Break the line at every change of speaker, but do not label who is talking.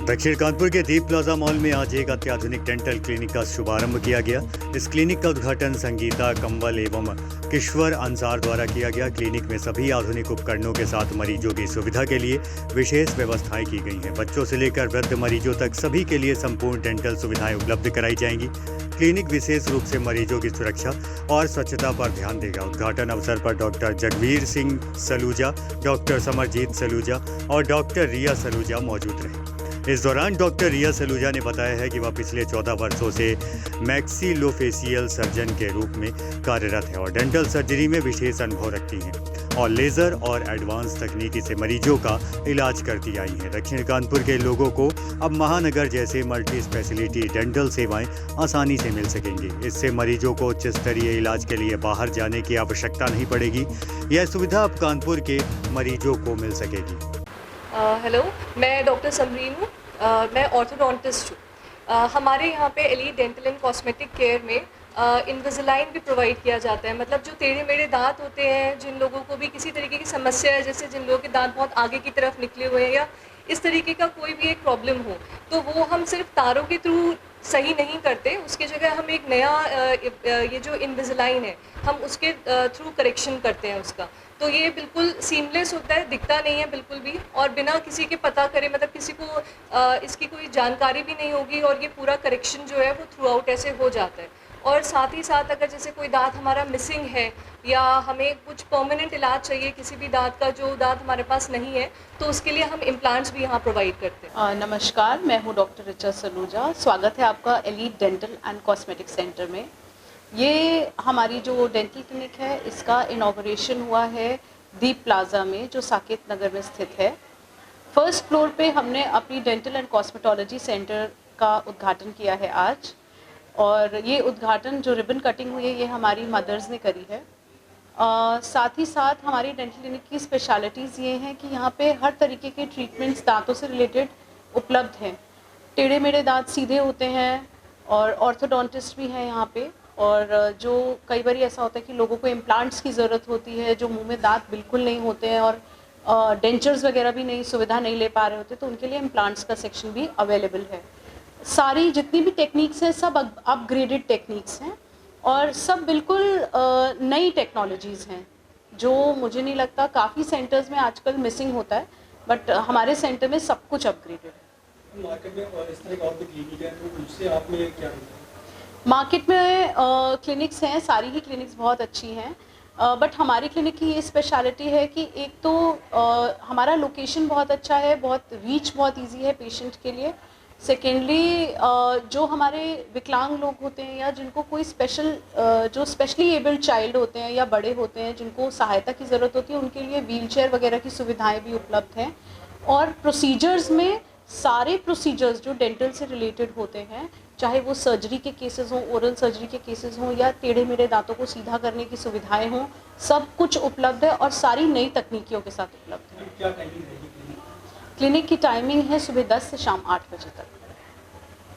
दक्षिण कानपुर के दीप plaza mall में आज एक अत्याधुनिक डेंटल क्लिनिक का शुभारंभ किया गया। इस क्लिनिक का उद्घाटन संगीता कंबल एवं किश्वर अंसार द्वारा किया गया। क्लिनिक में सभी आधुनिक उपकरणों के साथ मरीजों की सुविधा के लिए विशेष व्यवस्थाएं की गई हैं। बच्चों से लेकर वृद्ध मरीजों तक सभी के लिए संपूर्ण डेंटल सुविधाएं उपलब्ध कराई जाएंगी। क्लिनिक विशेष रूप से मरीजों की सुरक्षा और स्वच्छता पर ध्यान देगा। उद्घाटन अवसर पर डॉक्टर जगवीर सिंह सलूजा, डॉक्टर समरजीत सलूजा और डॉक्टर रिया सलूजा मौजूद रहे। इस दौरान डॉक्टर रिया सलूजा ने बताया है कि वह पिछले 14 वर्षों से मैक्सिलोफेशियल सर्जन के रूप में कार्यरत है और डेंटल सर्जरी में विशेष अनुभव रखती हैं और लेज़र और एडवांस तकनीकी से मरीजों का इलाज करती आई हैं। दक्षिण कानपुर के लोगों को अब महानगर जैसे मल्टी स्पेशलिटी डेंटल सेवाएं आसानी से मिल सकेंगी। इससे मरीजों को उच्च स्तरीय इलाज के लिए बाहर जाने की आवश्यकता नहीं पड़ेगी। यह सुविधा अब कानपुर के मरीजों को मिल सकेगी।
हेलो, मैं डॉक्टर समरीन हूँ। मैं ऑर्थोडोंटिस्ट हूँ। हमारे यहाँ पे elite dental and cosmetic care में इनविजिलाइन भी प्रोवाइड किया जाता है। मतलब जो टेढ़े मेढ़े दांत होते हैं, जिन लोगों को भी किसी तरीके की समस्या है, जैसे जिन लोगों के दांत बहुत आगे की तरफ निकले हुए हैं या इस तरीके का कोई भी एक प्रॉब्लम हो, तो वो हम सिर्फ तारों के थ्रू सही नहीं करते। उसकी जगह हम एक नया ये जो इनविजिलाइन है, हम उसके थ्रू करेक्शन करते हैं उसका। तो ये बिल्कुल सीमलेस होता है, दिखता नहीं है बिल्कुल भी, और बिना किसी के पता करे, मतलब किसी को इसकी कोई जानकारी भी नहीं होगी, और ये पूरा करेक्शन जो है वो थ्रू आउट ऐसे हो जाता है। और साथ ही साथ अगर जैसे कोई दांत हमारा मिसिंग है या हमें कुछ परमानेंट इलाज चाहिए किसी भी दांत का, जो दांत हमारे पास नहीं है, तो उसके लिए हम इम्प्लांट्स भी यहाँ प्रोवाइड करते हैं।
नमस्कार, मैं हूँ डॉक्टर रिचा सलूजा। स्वागत है आपका elite dental and cosmetic centre में। ये हमारी जो डेंटल क्लिनिक है, इसका इनॉग्रेशन हुआ है दीप प्लाजा में, जो साकेत नगर में स्थित है। फर्स्ट फ्लोर पे हमने अपनी डेंटल एंड कॉस्मेटोलॉजी सेंटर का उद्घाटन किया है आज, और ये उद्घाटन जो रिबन कटिंग हुई है, ये हमारी मदर्स ने करी है। साथ ही साथ हमारी डेंटल क्लिनिक की स्पेशलिटीज़ ये हैं कि यहाँ पे हर तरीके के ट्रीटमेंट्स दांतों से रिलेटेड उपलब्ध हैं। टेढ़े मेढ़े दांत सीधे होते हैं और ऑर्थोडोंटिस्ट भी हैं यहाँ पे। और जो कई बार ऐसा होता है कि लोगों को इम्प्लांट्स की ज़रूरत होती है, जो मुंह में दांत बिल्कुल नहीं होते हैं और डेंचर्स वगैरह भी नहीं, सुविधा नहीं ले पा रहे होते, तो उनके लिए इम्प्लांट्स का सेक्शन भी अवेलेबल है। सारी जितनी भी टेक्निक्स हैं सब अपग्रेडेड टेक्निक्स हैं और सब बिल्कुल नई टेक्नोलॉजीज़ हैं, जो मुझे नहीं लगता काफ़ी सेंटर्स में आजकल मिसिंग होता है, बट हमारे सेंटर में सब कुछ अपग्रेडेड है।
मार्केट में और इस तरह और भी क्लिनिक है, तो उससे आपने क्या
मार्केट में क्लिनिक्स हैं, सारी ही क्लिनिक्स बहुत अच्छी हैं, बट हमारी क्लिनिक की ये स्पेशलिटी है कि एक तो हमारा लोकेशन बहुत अच्छा है, बहुत रीच बहुत इजी है पेशेंट के लिए। सेकेंडली जो हमारे विकलांग लोग होते हैं या जिनको कोई जो स्पेशली एबल्ड चाइल्ड होते हैं या बड़े होते हैं जिनको सहायता की ज़रूरत होती है, उनके लिए व्हीलचेयर वगैरह की सुविधाएं भी उपलब्ध हैं। और प्रोसीजर्स में सारे प्रोसीजर्स जो डेंटल से रिलेटेड होते हैं, चाहे वो सर्जरी के केसेस हों, ओरल सर्जरी के केसेस हों या टेढ़े मेढ़े दांतों को सीधा करने की सुविधाएं हों, सब कुछ उपलब्ध है और सारी नई तकनीकियों के साथ उपलब्ध है।
क्या टाइमिंग है?
क्लिनिक की टाइमिंग है सुबह 10 से शाम 8 बजे तक।